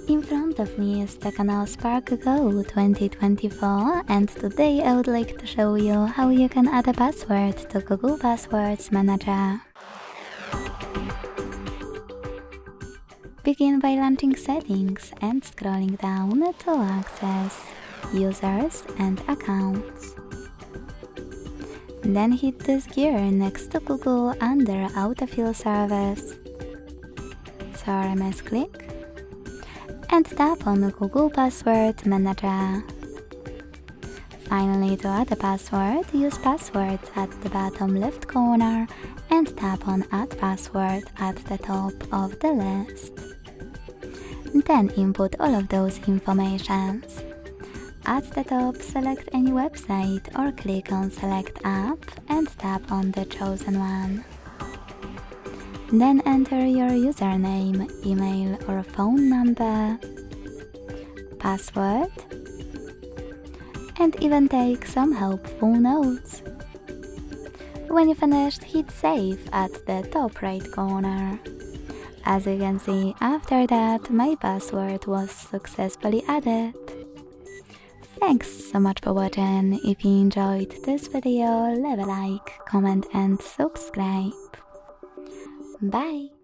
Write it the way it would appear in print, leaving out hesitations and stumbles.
In front of me is Tecno Spark Go 2024, and today I would like to show you how you can add a password to Google Passwords Manager. Begin by launching Settings and scrolling down to access Users and Accounts. Then hit this gear next to Google under Autofill service. So RMS click and tap on Google Password Manager. Finally, to add a password, use Passwords at the bottom left corner and tap on Add Password at the top of the list. Then input all of those informations. At the top, select any website or click on Select App and tap on the chosen one. Then enter your username, email or phone number, password, and even take some helpful notes. When you finished, hit Save at the top right corner. As you can see, after that, my password was successfully added. Thanks so much for watching. If you enjoyed this video, leave a like, comment and subscribe. Bye!